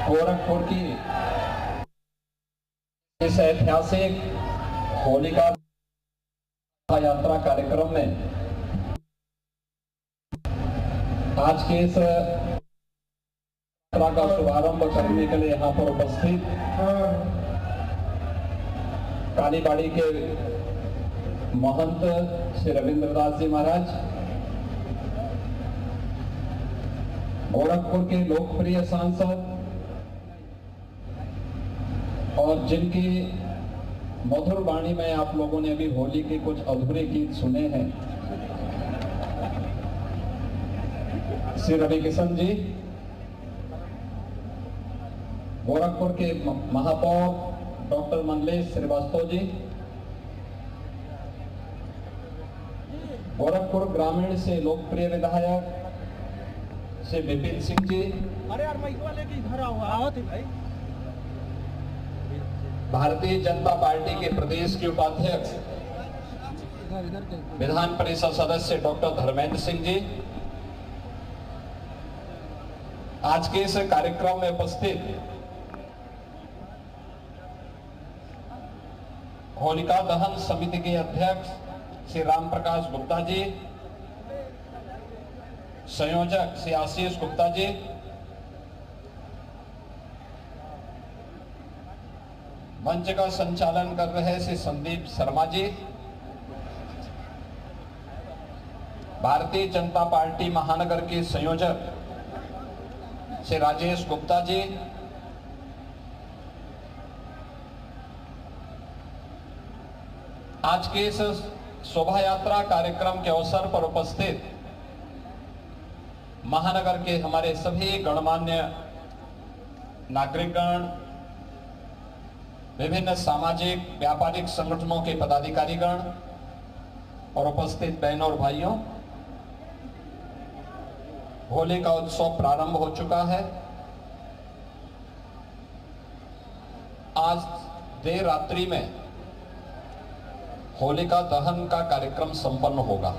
गोरखपुर की इस ऐतिहासिक होलिका यात्रा कार्यक्रम में आज के इस यात्रा का शुभारंभ करने के लिए यहाँ पर उपस्थित कालीबाड़ी के महंत श्री रविंद्रदास जी महाराज, गोरखपुर के लोकप्रिय सांसद और जिनकी मधुर वाणी में आप लोगों ने अभी होली के कुछ अधूरे गीत सुने हैं, श्री रवि किशन जी, गोरखपुर के महापौर डॉक्टर मंगलेश श्रीवास्तव जी, गोरखपुर ग्रामीण से लोकप्रिय विधायक श्री विपिन सिंह जी, अरे यार मैं वाले की घर आओ थे भाई, भारतीय जनता पार्टी के प्रदेश के उपाध्यक्ष विधान परिषद सदस्य डॉक्टर धर्मेंद्र सिंह जी, आज के इस कार्यक्रम में उपस्थित होलिका दहन समिति के अध्यक्ष श्री राम प्रकाश गुप्ता जी, संयोजक श्री आशीष गुप्ता जी, मंच का संचालन कर रहे श्री संदीप शर्मा जी, भारतीय जनता पार्टी महानगर के संयोजक श्री राजेश गुप्ता जी, आज के इस शोभा यात्रा कार्यक्रम के अवसर पर उपस्थित महानगर के हमारे सभी गणमान्य नागरिकगण, विभिन्न सामाजिक व्यापारिक संगठनों के पदाधिकारीगण और उपस्थित बहनों और भाइयों, होली का उत्सव प्रारंभ हो चुका है। आज देर रात्रि में होलिका दहन का कार्यक्रम संपन्न होगा।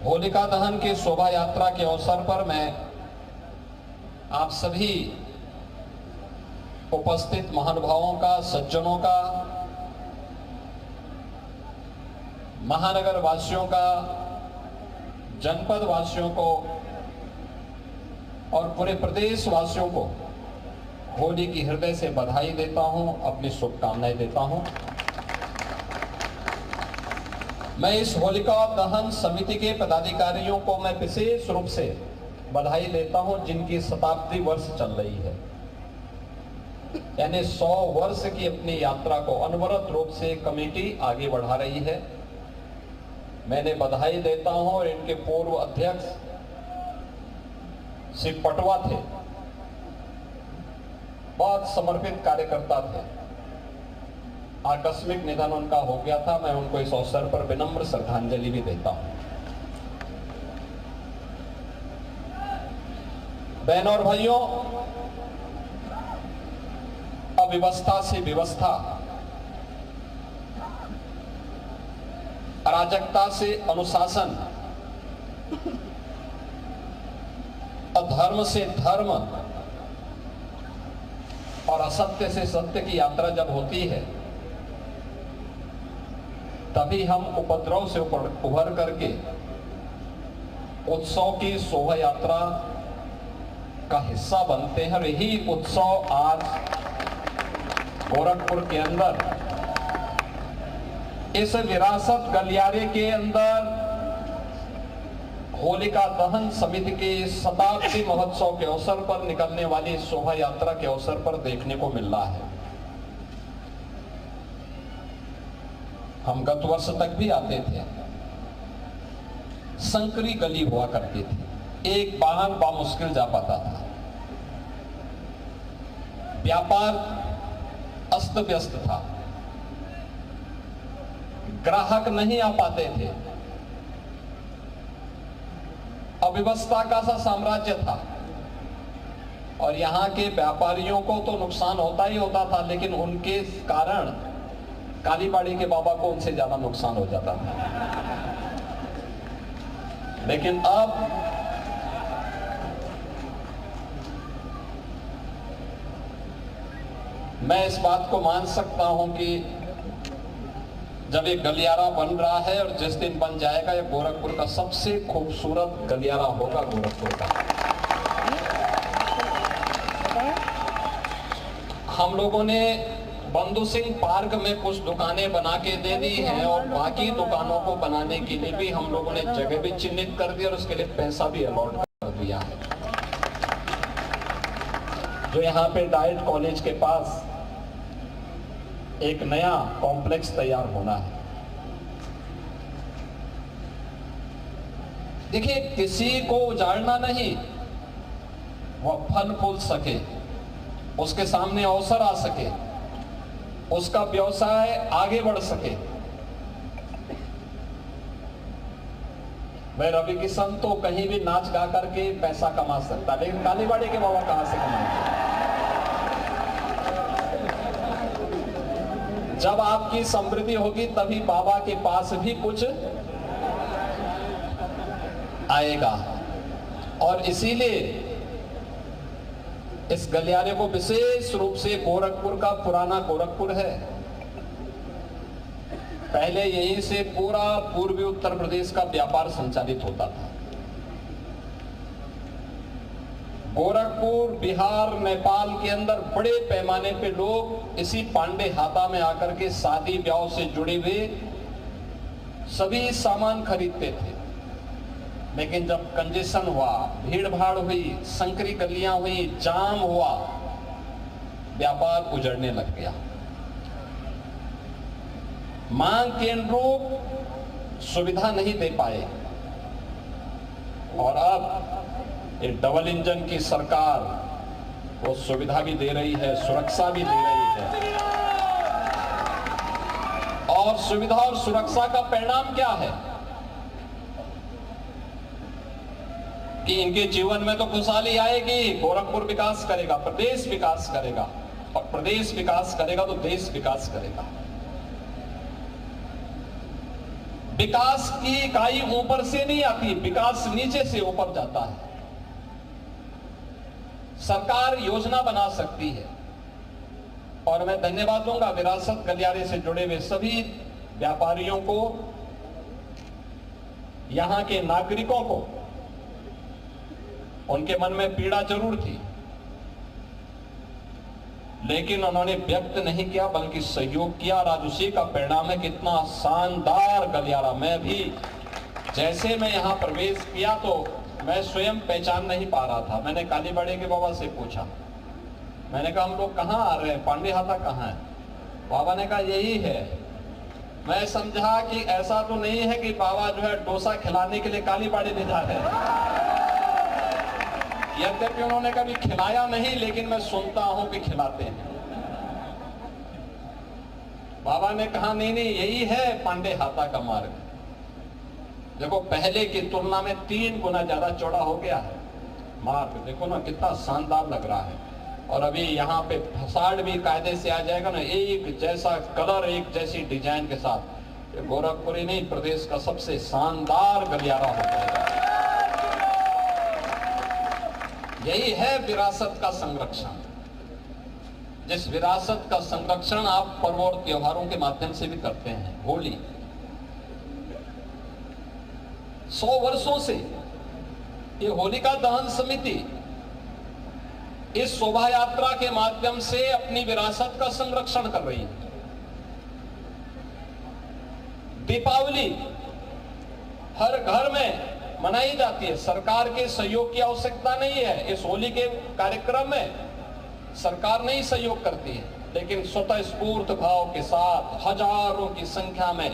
होलिका दहन की शोभा यात्रा के अवसर पर मैं आप सभी उपस्थित महानुभावों का, सज्जनों का, महानगर वासियों का, जनपद वासियों को और पूरे प्रदेश वासियों को होली की हृदय से बधाई देता हूं, अपनी शुभकामनाएं देता हूं। मैं इस होलिका दहन समिति के पदाधिकारियों को मैं विशेष रूप से बधाई देता हूं, जिनकी शताब्दी वर्ष चल रही है, यानी 100 वर्ष की अपनी यात्रा को अनवरत रूप से कमेटी आगे बढ़ा रही है। मैंने बधाई देता हूं। और इनके पूर्व अध्यक्ष श्री पटवा थे, बहुत समर्पित कार्यकर्ता थे, आकस्मिक निधन उनका हो गया था। मैं उनको इस अवसर पर विनम्र श्रद्धांजलि भी देता हूं। बहनों और भाइयों, अव्यवस्था से व्यवस्था, अराजकता से अनुशासन, अधर्म से धर्म और असत्य से सत्य की यात्रा जब होती है, तभी हम उपद्रव से उभर करके उत्सव की शोभा यात्रा का हिस्सा बनते हैं। और यही उत्सव आज गोरखपुर के अंदर इस विरासत गलियारे के अंदर होलिका दहन समिति के शताब्दी महोत्सव के अवसर पर निकलने वाली शोभा यात्रा के अवसर पर देखने को मिल रहा है। हम गत वर्ष तक भी आते थे, संकरी गली हुआ करती थी, एक वाहन बामुश्किल जा पाता था, व्यापार अस्त व्यस्त था, ग्राहक नहीं आ पाते थे, अव्यवस्था का सा साम्राज्य था। और यहाँ के व्यापारियों को तो नुकसान होता ही होता था, लेकिन उनके कारण कालीबाड़ी के बाबा को उनसे ज्यादा नुकसान हो जाता था। लेकिन अब मैं इस बात को मान सकता हूं कि जब एक गलियारा बन रहा है और जिस दिन बन जाएगा, ये गोरखपुर का सबसे खूबसूरत गलियारा होगा गोरखपुर का। हम लोगों ने बंधु सिंह पार्क में कुछ दुकानें बना के दे दी हैं और बाकी दुकानों को बनाने के लिए भी हम लोगों ने जगह भी चिन्हित कर दी और उसके लिए पैसा भी अलॉट कर दिया है। जो यहाँ पे डाइट कॉलेज के पास एक नया कॉम्प्लेक्स तैयार होना है। देखिए, किसी को उजाड़ना नहीं, वह फल फूल सके, उसके सामने अवसर आ सके, उसका व्यवसाय आगे बढ़ सके। भाई रवि किशन तो कहीं भी नाच गा करके पैसा कमा सकता, लेकिन कालीबाड़ी के बाबा कहां से कमाएंगे? जब आपकी समृद्धि होगी तभी बाबा के पास भी कुछ आएगा। और इसीलिए इस गलियारे को विशेष रूप से गोरखपुर का पुराना गोरखपुर है। पहले यहीं से पूरा पूर्वी उत्तर प्रदेश का व्यापार संचालित होता था। गोरखपुर, बिहार, नेपाल के अंदर बड़े पैमाने पे लोग इसी पांडे हाता में आकर के शादी ब्याह से जुड़े हुए सभी सामान खरीदते थे। लेकिन जब कंजेशन हुआ, भीड़ भाड़ हुई, संकरी गलियां हुई, जाम हुआ, व्यापार उजड़ने लग गया। मांग के अनुरूप सुविधा नहीं दे पाए। और अब ये डबल इंजन की सरकार वो सुविधा भी दे रही है, सुरक्षा भी दे रही है। और सुविधा और सुरक्षा का परिणाम क्या है कि इनके जीवन में तो खुशहाली आएगी, गोरखपुर विकास करेगा, प्रदेश विकास करेगा, और प्रदेश विकास करेगा तो देश विकास करेगा। विकास की इकाई ऊपर से नहीं आती, विकास नीचे से ऊपर जाता है। सरकार योजना बना सकती है। और मैं धन्यवाद दूंगा विरासत गलियारे से जुड़े हुए सभी व्यापारियों को, यहां के नागरिकों को। उनके मन में पीड़ा जरूर थी, लेकिन उन्होंने व्यक्त नहीं किया बल्कि सहयोग किया। और आज उसी का परिणाम है कितना शानदार गलियारा। मैं भी जैसे मैं यहां प्रवेश किया तो मैं स्वयं पहचान नहीं पा रहा था। मैंने कालीबाड़ी के बाबा से पूछा, मैंने कहा हम लोग कहाँ आ रहे हैं, पांडे हाता कहाँ है? बाबा ने कहा यही है। मैं समझा कि ऐसा तो नहीं है कि बाबा जो है डोसा खिलाने के लिए कालीबाड़ी ले जा रहे हैं। यद्यपि उन्होंने कभी खिलाया नहीं, लेकिन मैं सुनता हूं कि खिलाते हैं। बाबा ने कहा नहीं नहीं, यही है पांडे हाता का मार्ग। देखो, पहले की तुलना में 3 गुना ज्यादा चौड़ा हो गया है मार्ग। देखो ना कितना शानदार लग रहा है। और अभी यहाँ पे फसाड भी कायदे से आ जाएगा ना, एक जैसा कलर, एक जैसी डिजाइन के साथ। ये गोरखपुर ही नहीं, प्रदेश का सबसे शानदार गलियारा हो जाएगा। यही है विरासत का संरक्षण। जिस विरासत का संरक्षण आप पर्व और त्योहारों के माध्यम से भी करते हैं। होली 100 वर्षों से ये होलिका दहन समिति इस शोभा यात्रा के माध्यम से अपनी विरासत का संरक्षण कर रही है। दीपावली हर घर में मनाई जाती है। सरकार के सहयोग की आवश्यकता नहीं है। इस होली के कार्यक्रम में सरकार नहीं सहयोग करती है, लेकिन स्वतः स्फूर्त भाव के साथ हजारों की संख्या में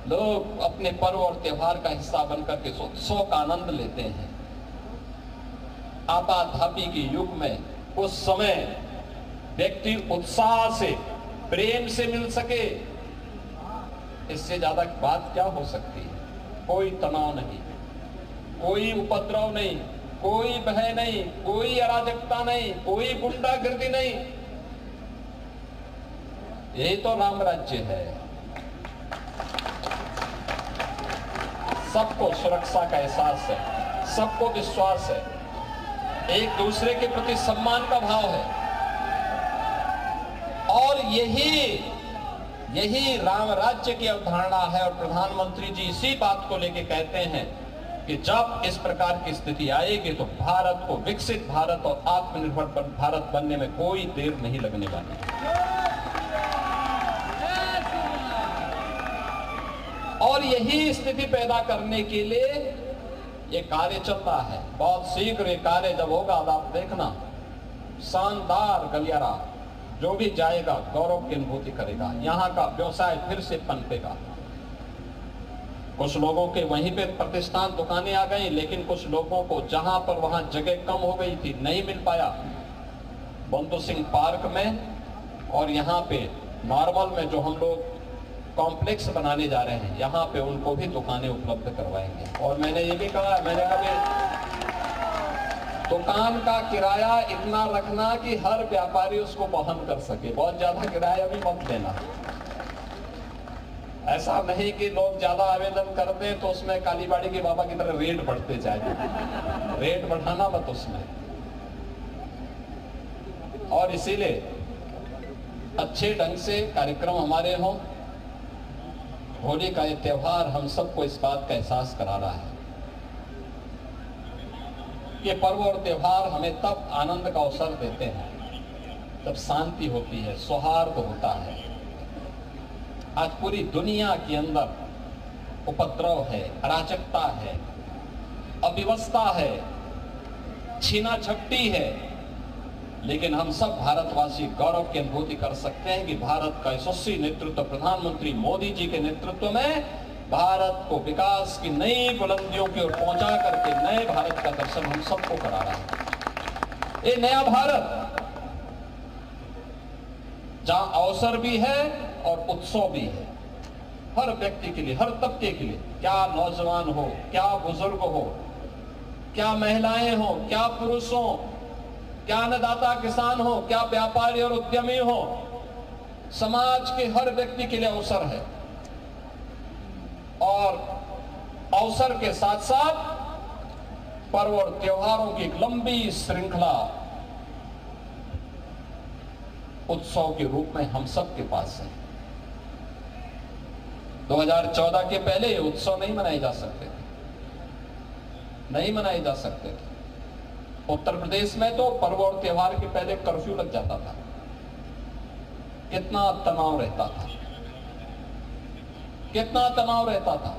लोग अपने पर्व और त्योहार का हिस्सा बनकर के उत्सव का आनंद लेते हैं। आपाधापी के युग में उस समय व्यक्ति उत्साह से, प्रेम से मिल सके, इससे ज्यादा बात क्या हो सकती है? कोई तनाव नहीं, कोई उपद्रव नहीं, कोई भय नहीं, कोई अराजकता नहीं, कोई गुंडागर्दी नहीं। यही तो राम राज्य है। सबको सुरक्षा का एहसास है, सबको विश्वास है, एक दूसरे के प्रति सम्मान का भाव है। यही राम राज्य की अवधारणा है। और प्रधानमंत्री जी इसी बात को लेकर कहते हैं कि जब इस प्रकार की स्थिति आएगी तो भारत को विकसित भारत और आत्मनिर्भर भारत बनने में कोई देर नहीं लगने वाली। और यही स्थिति पैदा करने के लिए ये कार्य चलता है। बहुत शीघ्र ये कार्य जब होगा आप देखना, शानदार गलियारा, जो भी जाएगा गौरव की अनुभूति करेगा। यहाँ का व्यवसाय फिर से पनपेगा। कुछ लोगों के वहीं पे प्रतिष्ठान दुकानें आ गई, लेकिन कुछ लोगों को जहां पर वहां जगह कम हो गई थी, नहीं मिल पाया, बंधु सिंह पार्क में और यहाँ पे नॉर्मल में जो हम लोग कॉम्प्लेक्स बनाने जा रहे हैं, यहाँ पे उनको भी दुकानें उपलब्ध करवाएंगे। और मैंने ये भी कहा, मैंने कभी दुकान का किराया इतना रखना कि हर व्यापारी उसको वहन कर सके। बहुत ज्यादा किराया भी मत देना। ऐसा नहीं कि लोग ज्यादा आवेदन करते हैं तो उसमें कालीबाड़ी के बाबा की तरह रेट बढ़ते जाए। रेट बढ़ाना मत उसमें। और इसीलिए अच्छे ढंग से कार्यक्रम हमारे हों। होली का ये त्योहार हम सबको इस बात का एहसास करा रहा है। ये पर्व और त्योहार हमें तब आनंद का अवसर देते हैं जब शांति होती है, सौहार्द होता है। आज पूरी दुनिया के अंदर उपद्रव है, अराजकता है, अव्यवस्था है, छीना झपटी है, लेकिन हम सब भारतवासी गौरव की अनुभूति कर सकते हैं कि भारत का यशस्वी नेतृत्व प्रधानमंत्री मोदी जी के नेतृत्व में भारत को विकास की नई बुलंदियों की ओर पहुंचा करके नए भारत का दर्शन हम सबको करा रहा है। ये नया भारत जहां अवसर भी है और उत्सव भी है, हर व्यक्ति के लिए, हर तबके के लिए, क्या नौजवान हो, क्या बुजुर्ग हो, क्या महिलाएं हो, क्या पुरुष हो, क्या अन्नदाता किसान हो, क्या व्यापारी और उद्यमी हो, समाज के हर व्यक्ति के लिए अवसर है। और अवसर के साथ साथ पर्व और त्योहारों की एक लंबी श्रृंखला उत्सव के रूप में हम सब के पास है। 2014 के पहले उत्सव नहीं मनाए जा सकते थे, नहीं मनाए जा सकते थे। उत्तर प्रदेश में तो पर्व और त्योहार के पहले कर्फ्यू लग जाता था। कितना तनाव रहता था, कितना तनाव रहता था।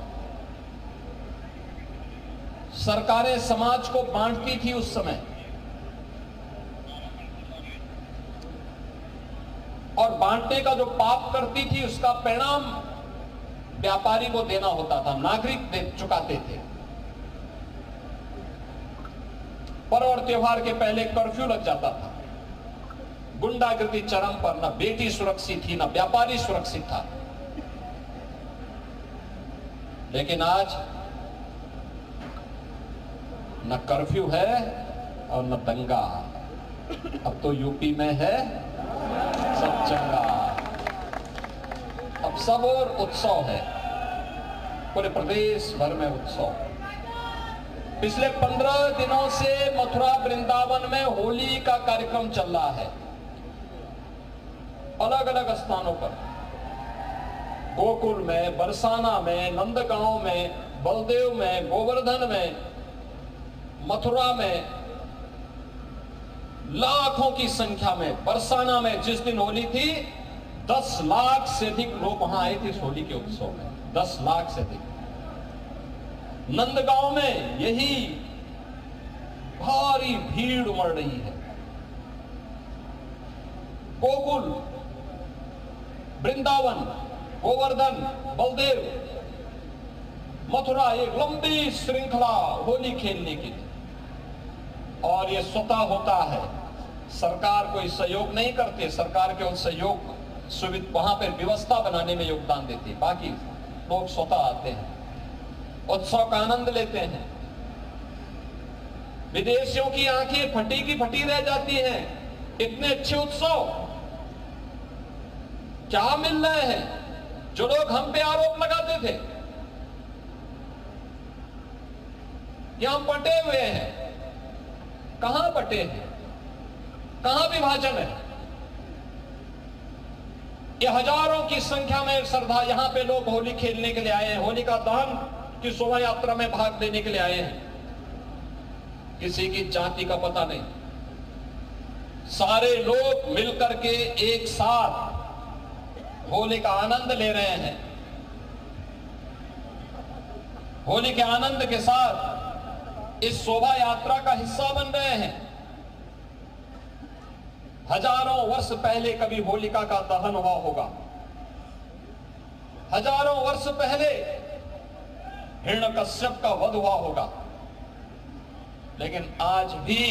सरकारें समाज को बांटती थी उस समय, और बांटने का जो पाप करती थी उसका परिणाम व्यापारी को देना होता था, नागरिक दे चुकाते थे। पर्व और त्योहार के पहले कर्फ्यू लग जाता था, गुंडागर्दी चरम पर, न बेटी सुरक्षित थी, न व्यापारी सुरक्षित था। लेकिन आज न कर्फ्यू है और न दंगा। अब तो यूपी में है सब चंगा। अब सब और उत्सव है, पूरे प्रदेश भर में उत्सव। पिछले 15 दिनों से मथुरा वृंदावन में होली का कार्यक्रम चल रहा है, अलग अलग स्थानों पर। गोकुल में, बरसाना में, नंदगांव में, बलदेव में, गोवर्धन में, मथुरा में लाखों की संख्या में। बरसाना में जिस दिन होली थी 10 लाख से अधिक लोग वहां आए थे इस होली के उत्सव में, 10 लाख से अधिक। नंदगांव में यही भारी भीड़ उमड़ रही है। गोकुल, वृंदावन, गोवर्धन, बलदेव, मथुरा, एक लंबी श्रृंखला होली खेलने की। और ये स्वतः होता है, सरकार कोई सहयोग नहीं करती। सरकार केवल सहयोग सुविधा वहां पर व्यवस्था बनाने में योगदान देती है, बाकी लोग स्वतः आते हैं, उत्सव का आनंद लेते हैं। विदेशियों की आंखें फटी की फटी रह जाती हैं। इतने अच्छे उत्सव क्या मिल रहे हैं जो लोग हम पे आरोप लगाते थे कि हम बटे हुए हैं। कहां बटे हैं, कहां विभाजन है? ये हजारों की संख्या में श्रद्धा यहां पे लोग होली खेलने के लिए आए हैं, होलिका दहन की शोभा यात्रा में भाग लेने के लिए आए हैं। किसी की जाति का पता नहीं, सारे लोग मिलकर के एक साथ होली का आनंद ले रहे हैं। होली के आनंद के साथ इस शोभा यात्रा का हिस्सा बन रहे हैं। हजारों वर्ष पहले कभी होलिका का दहन हुआ होगा, हजारों वर्ष पहले हिरण्यकश्यप का वध हुआ होगा, लेकिन आज भी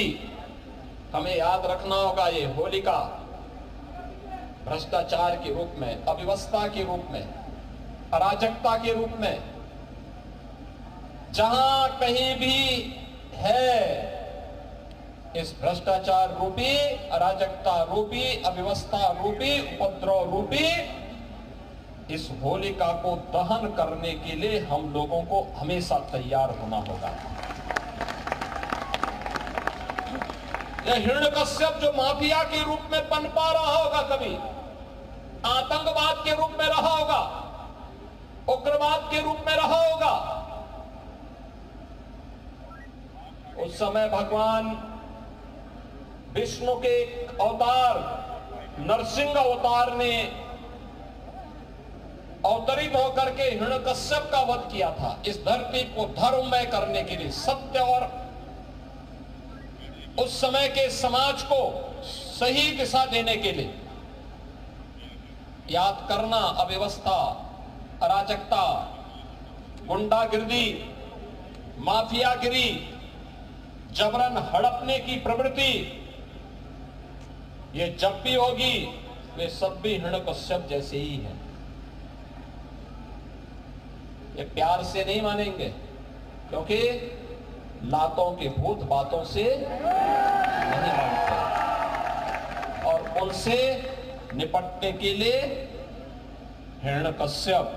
हमें याद रखना होगा ये होलिका भ्रष्टाचार के रूप में, अव्यवस्था के रूप में, अराजकता के रूप में, जहां कहीं भी है इस भ्रष्टाचार रूपी, अराजकता रूपी, अव्यवस्था रूपी, उपद्रव रूपी इस होलिका को दहन करने के लिए हम लोगों को हमेशा तैयार होना होगा। यह हिरण्यकश्यप जो माफिया के रूप में पनपा रहा होगा, कभी आतंकवाद के रूप में रहा होगा, उग्रवाद के रूप में रहा होगा, उस समय भगवान विष्णु के अवतार नरसिंह अवतार ने अवतरित होकर के हिरण्यकश्यप का वध किया था, इस धरती को धर्ममय करने के लिए, सत्य और उस समय के समाज को सही दिशा देने के लिए। याद करना, अव्यवस्था, अराजकता, गुंडागिर्दी, माफियागिरी, जबरन हड़पने की प्रवृत्ति, ये जब भी होगी वे सब भी हिरण्यकश्यप जैसे ही हैं। ये प्यार से नहीं मानेंगे, क्योंकि लातों के भूत बातों से नहीं मानते, और उनसे निपटने के लिए हिरण्यकश्यप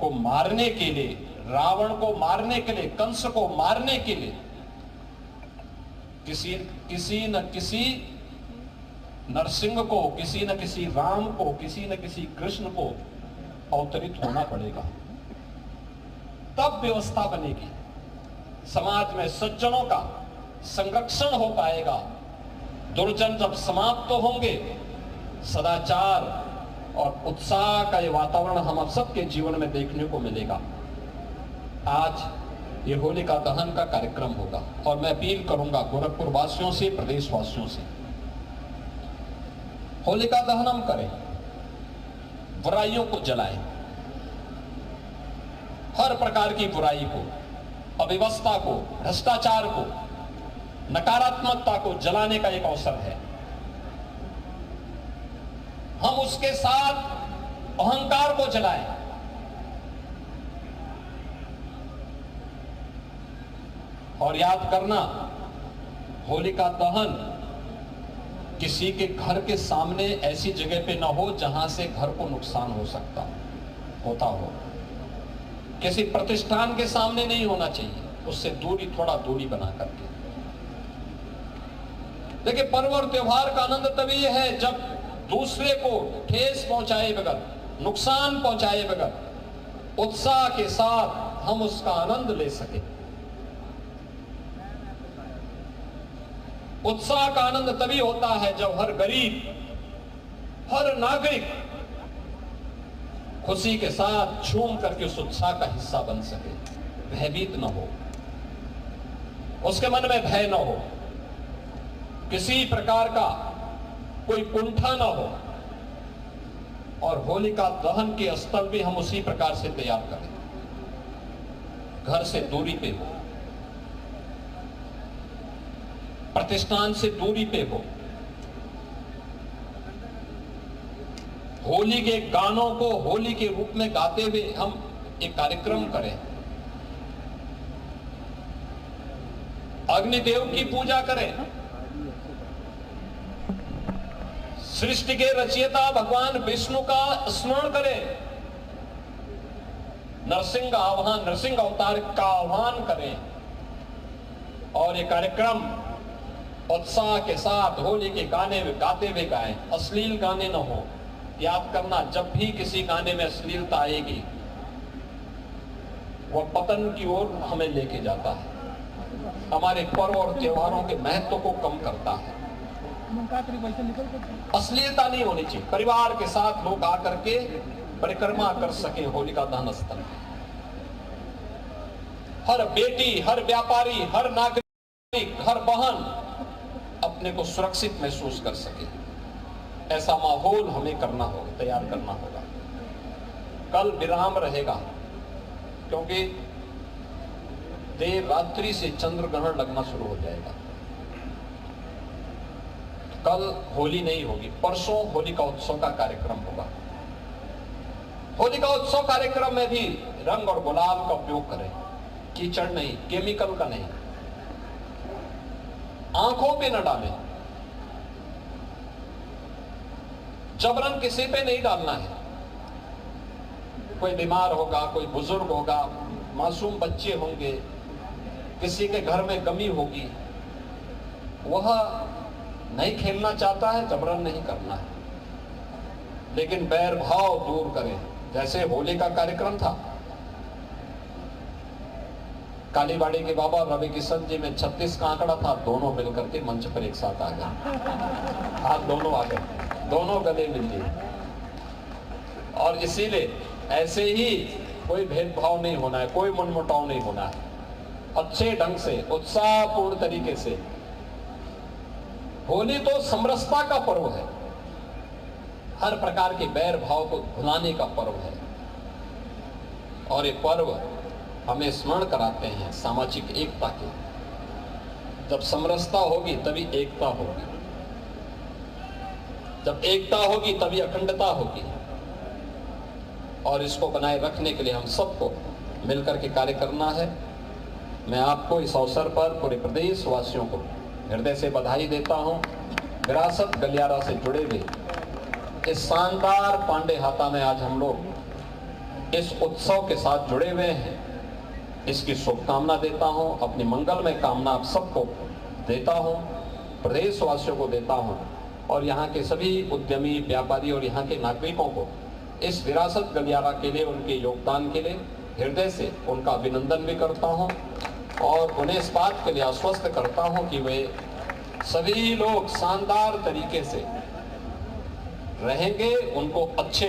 को मारने के लिए, रावण को मारने के लिए, कंस को मारने के लिए किसी न किसी नरसिंह को, किसी न किसी राम को, किसी न किसी कृष्ण को अवतरित होना पड़ेगा, तब व्यवस्था बनेगी, समाज में सज्जनों का संरक्षण हो पाएगा, दुर्जन जब समाप्त होंगे, सदाचार और उत्साह का ये वातावरण हम सबके जीवन में देखने को मिलेगा। आज ये होलिका दहन का कार्यक्रम होगा और मैं अपील करूंगा गोरखपुर वासियों से, प्रदेशवासियों से, होलिका दहन हम करें, बुराइयों को जलाएं, हर प्रकार की बुराई को, अव्यवस्था को, भ्रष्टाचार को, नकारात्मकता को जलाने का एक अवसर है। हम उसके साथ अहंकार को जलाएं, और याद करना, होलिका दहन किसी के घर के सामने ऐसी जगह पे ना हो जहां से घर को नुकसान हो सकता होता हो, किसी प्रतिष्ठान के सामने नहीं होना चाहिए, उससे दूरी, थोड़ा दूरी बना करके। देखिए, पर्व और त्योहार का आनंद तभी है जब दूसरे को ठेस पहुंचाए बगैर, नुकसान पहुंचाए बगैर, उत्साह के साथ हम उसका आनंद ले सके। उत्साह का आनंद तभी होता है जब हर गरीब, हर नागरिक खुशी के साथ झूम करके उस उत्साह का हिस्सा बन सके, भयभीत न हो, उसके मन में भय न हो, किसी प्रकार का कोई कुंठा न हो, और होलिका दहन के स्थल भी हम उसी प्रकार से तैयार करें, घर से दूरी पे हो, प्रतिष्ठान से दूरी पे हो, होली के गानों को होली के रूप में गाते हुए हम एक कार्यक्रम करें, अग्निदेव की पूजा करें, सृष्टि के रचयिता भगवान विष्णु का स्मरण करें, नरसिंह आह्वान, नरसिंह अवतार का आह्वान करें, और ये कार्यक्रम उत्साह के साथ होली के गाने गाते हुए गाएं, अश्लील गाने न हो, याद करना, जब भी किसी गाने में अश्लीलता आएगी वह पतन की ओर हमें लेके जाता है, हमारे पर्व और त्योहारों के महत्व को कम करता है। अश्लीलता नहीं होनी चाहिए। परिवार के साथ लोग आकर के परिक्रमा कर सके होलिका दहन स्थल। हर बेटी, हर व्यापारी, हर नागरिक, हर बहन अपने को सुरक्षित महसूस कर सके, ऐसा माहौल हमें करना होगा, तैयार करना होगा। कल विराम रहेगा क्योंकि देर रात्रि से चंद्र ग्रहण लगना शुरू हो जाएगा। कल होली नहीं होगी, परसों होलिका उत्सव का कार्यक्रम होगा। होलिका उत्सव कार्यक्रम में भी रंग और गुलाल का उपयोग करें, कीचड़ नहीं, केमिकल का नहीं, आंखों पे न डालें, जबरन किसी पे नहीं डालना है। कोई बीमार होगा, कोई बुजुर्ग होगा, मासूम बच्चे होंगे, किसी के घर में कमी होगी, वह नहीं खेलना चाहता है, जबरन नहीं करना है, लेकिन बैर भाव दूर करें। जैसे होली का कार्यक्रम था, कालीबाड़ी के बाबा रवि किशन जी में 36 का आंकड़ा था, दोनों मिलकर के मंच पर एक साथ आ गए, हाथ दोनों आ गए, दोनों गले मिल लिए। और इसीलिए ऐसे ही कोई भेदभाव नहीं होना है, कोई मनमुटाव नहीं होना है, अच्छे ढंग से उत्साहपूर्ण तरीके से। होली तो समरसता का पर्व है, हर प्रकार के बैर भाव को भुलाने का पर्व है। और ये पर्व हमें स्मरण कराते हैं सामाजिक एकता के। जब समरसता होगी तभी एकता होगी, जब एकता होगी तभी अखंडता होगी। और इसको बनाए रखने के लिए हम सबको मिलकर के कार्य करना है। मैं आपको इस अवसर पर पूरे प्रदेश वासियों को हृदय से बधाई देता हूं। विरासत गलियारा से जुड़े हुए इस शानदार पांडे हाता में आज हम लोग इस उत्सव के साथ जुड़े हुए हैं, इसकी शुभकामना देता हूं, अपनी मंगलमय कामना आप सबको देता हूं, प्रदेश वासियों को देता हूं, और यहाँ के सभी उद्यमी, व्यापारी और यहाँ के नागरिकों को इस विरासत गलियारा के लिए, उनके योगदान के लिए हृदय से उनका अभिनंदन भी करता हूं और उन्हें इस बात के लिए आश्वस्त करता हूं कि वे सभी लोग शानदार तरीके से रहेंगे, उनको अच्छे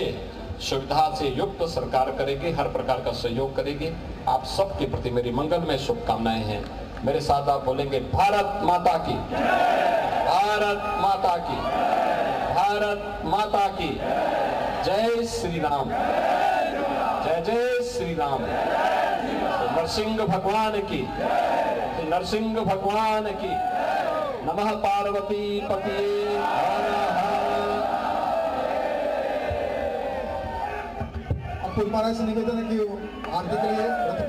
सुविधा से युक्त सरकार करेगी, हर प्रकार का सहयोग करेगी। आप सबके प्रति मेरी मंगलमय शुभकामनाएं हैं। मेरे साथ आप बोलेंगे, भारत माता की, भारत माता की, भारत माता की जय श्री राम, जय जय श्री राम। नरसिंह भगवान की, नरसिंह भगवान की। नमः पार्वती पतिये हर हर। अतुल महाराज से निवेदन है कि आरती के लिए